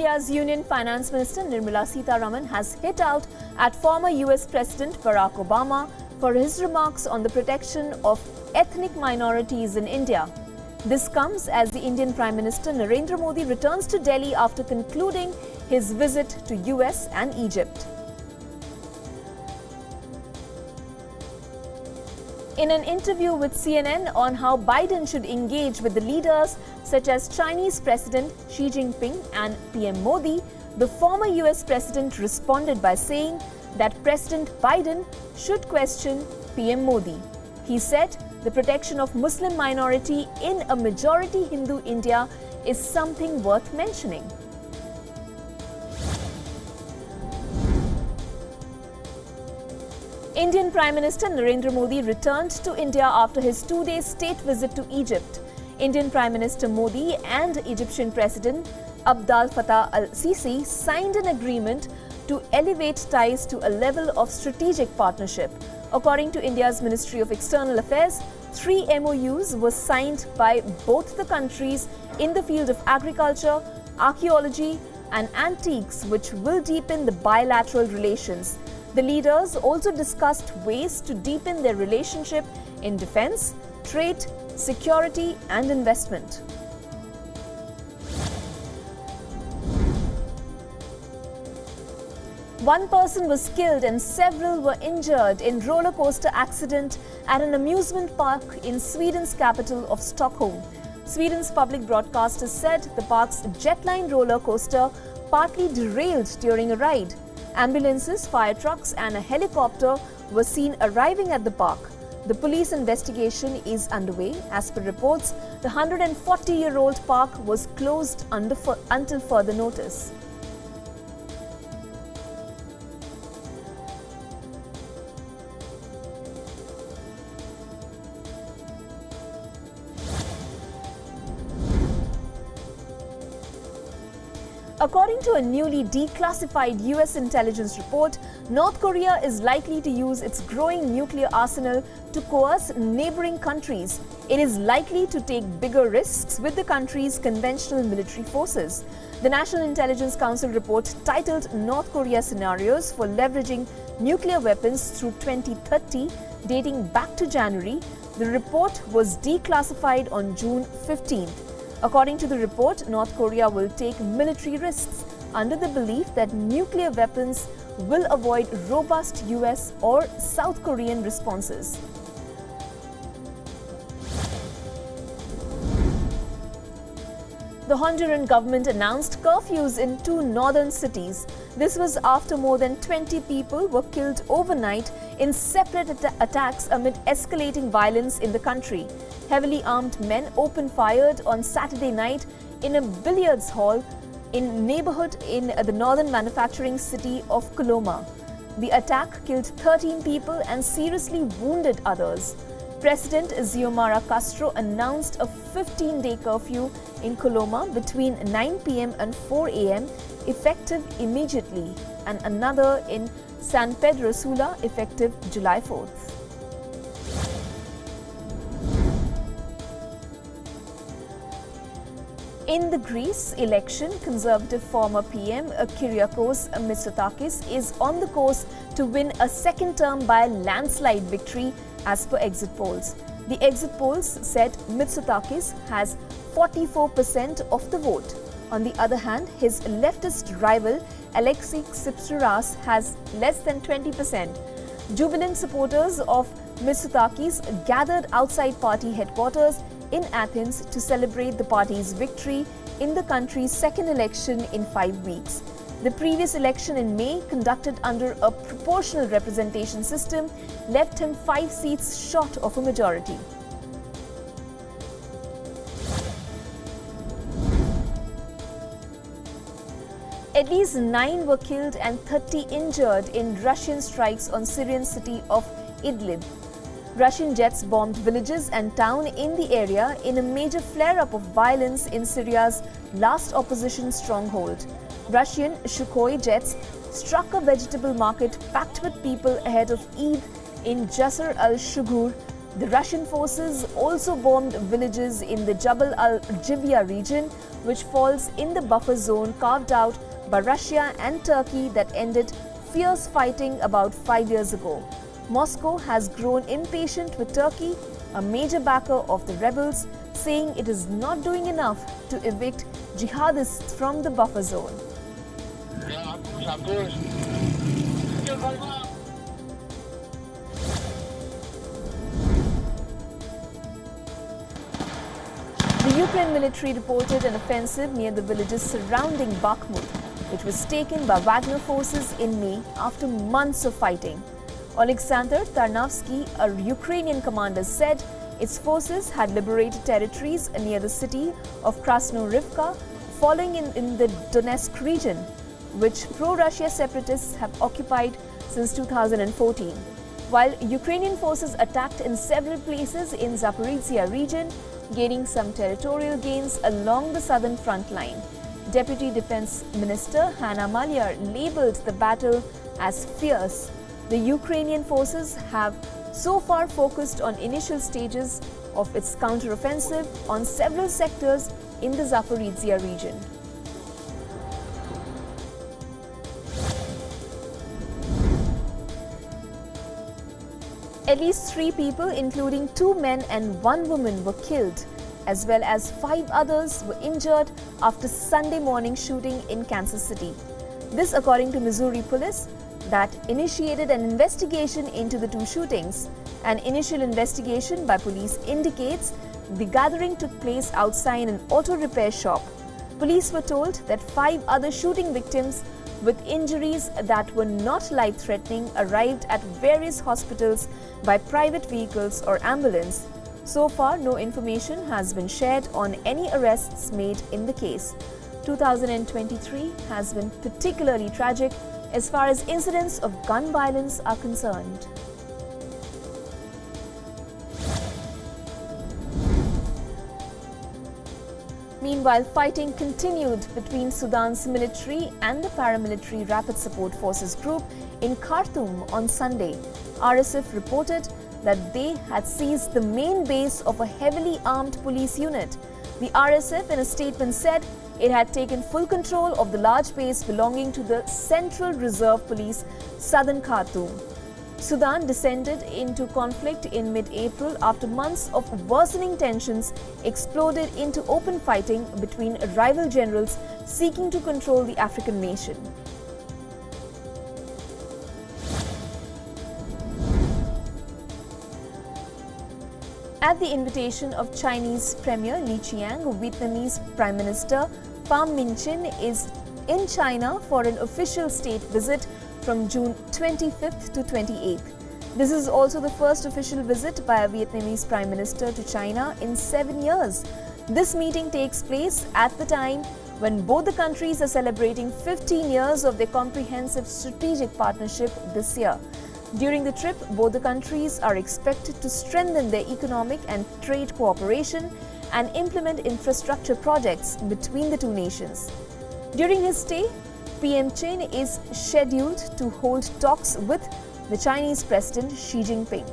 India's Union Finance Minister Nirmala Sitharaman has hit out at former US President Barack Obama for his remarks on the protection of ethnic minorities in India. This comes as the Indian Prime Minister Narendra Modi returns to Delhi after concluding his visit to US and Egypt. In an interview with CNN on how Biden should engage with the leaders such as Chinese President Xi Jinping and PM Modi, the former US President responded by saying that President Biden should question PM Modi. He said the protection of Muslim minority in a majority Hindu India is something worth mentioning. Indian Prime Minister Narendra Modi returned to India after his two-day state visit to Egypt. Indian Prime Minister Modi and Egyptian President Abdel Fattah al-Sisi signed an agreement to elevate ties to a level of strategic partnership. According to India's Ministry of External Affairs, 3 MOUs were signed by both the countries in the field of agriculture, archaeology and antiques, which will deepen the bilateral relations. The leaders also discussed ways to deepen their relationship in defense, trade, security and investment. One person was killed and several were injured in roller coaster accident at an amusement park in Sweden's capital of Stockholm. Sweden's public broadcaster said the park's Jetline roller coaster partly derailed during a ride. Ambulances, fire trucks and a helicopter were seen arriving at the park. The police investigation is underway. As per reports, the 140-year-old park was closed until further notice. According to a newly declassified US intelligence report, North Korea is likely to use its growing nuclear arsenal to coerce neighboring countries. It is likely to take bigger risks with the country's conventional military forces. The National Intelligence Council report titled North Korea Scenarios for Leveraging Nuclear Weapons through 2030, dating back to January. The report was declassified on June 15th. According to the report, North Korea will take military risks under the belief that nuclear weapons will avoid robust US or South Korean responses. The Honduran government announced curfews in 2 northern cities. This was after more than 20 people were killed overnight in separate attacks amid escalating violence in the country. Heavily armed men opened fire on Saturday night in a billiards hall in neighborhood in the northern manufacturing city of Coloma. The attack killed 13 people and seriously wounded others. President Xiomara Castro announced a 15-day curfew in Coloma between 9 p.m. and 4 a.m. effective immediately, and another in San Pedro Sula effective July 4th. In the Greece election, Conservative former PM Kyriakos Mitsotakis is on the course to win a second term by a landslide victory as per exit polls. The exit polls said Mitsotakis has 44% of the vote. On the other hand, his leftist rival Alexis Tsipras has less than 20%. Jubilant supporters of Mitsotakis gathered outside party headquarters in Athens to celebrate the party's victory in the country's second election in 5 weeks. The previous election in May, conducted under a proportional representation system, left him 5 seats short of a majority. At least 9 were killed and 30 injured in Russian strikes on Syrian city of Idlib. Russian jets bombed villages and town in the area in a major flare-up of violence in Syria's last opposition stronghold. Russian Sukhoi jets struck a vegetable market packed with people ahead of Eid in Jasr al-Shughur. The Russian forces also bombed villages in the Jabal al-Jivya region, which falls in the buffer zone carved out by Russia and Turkey that ended fierce fighting about 5 years ago. Moscow has grown impatient with Turkey, a major backer of the rebels, saying it is not doing enough to evict jihadists from the buffer zone. The Ukraine military reported an offensive near the villages surrounding Bakhmut, which was taken by Wagner forces in May after months of fighting. Alexander Tarnavsky, a Ukrainian commander, said its forces had liberated territories near the city of Krasno-Rivka, falling in the Donetsk region, which pro-Russia separatists have occupied since 2014. While Ukrainian forces attacked in several places in Zaporizhia region, gaining some territorial gains along the southern front line. Deputy Defense Minister Hanna Maliar labelled the battle as fierce. The Ukrainian forces have so far focused on initial stages of its counter-offensive on several sectors in the Zaporizhia region. At least 3 people, including 2 men and 1 woman, were killed, as well as 5 others were injured after Sunday morning shooting in Kansas City. This according to Missouri police, that initiated an investigation into the 2 shootings. An initial investigation by police indicates the gathering took place outside an auto repair shop. Police were told that 5 other shooting victims with injuries that were not life-threatening arrived at various hospitals by private vehicles or ambulance. So far, no information has been shared on any arrests made in the case. 2023 has been particularly tragic as far as incidents of gun violence are concerned. Meanwhile, fighting continued between Sudan's military and the paramilitary Rapid Support Forces group in Khartoum on Sunday. RSF reported that they had seized the main base of a heavily armed police unit. The RSF in a statement said it had taken full control of the large base belonging to the Central Reserve Police, Southern Khartoum. Sudan descended into conflict in mid-April after months of worsening tensions exploded into open fighting between rival generals seeking to control the African nation. At the invitation of Chinese Premier Li Qiang, Vietnamese Prime Minister Pham Minh Chinh is in China for an official state visit from June 25th to 28th. This is also the first official visit by a Vietnamese Prime Minister to China in 7 years. This meeting takes place at the time when both the countries are celebrating 15 years of their comprehensive strategic partnership this year. During the trip, both the countries are expected to strengthen their economic and trade cooperation and implement infrastructure projects between the 2 nations. During his stay, PM Chinh is scheduled to hold talks with the Chinese President Xi Jinping.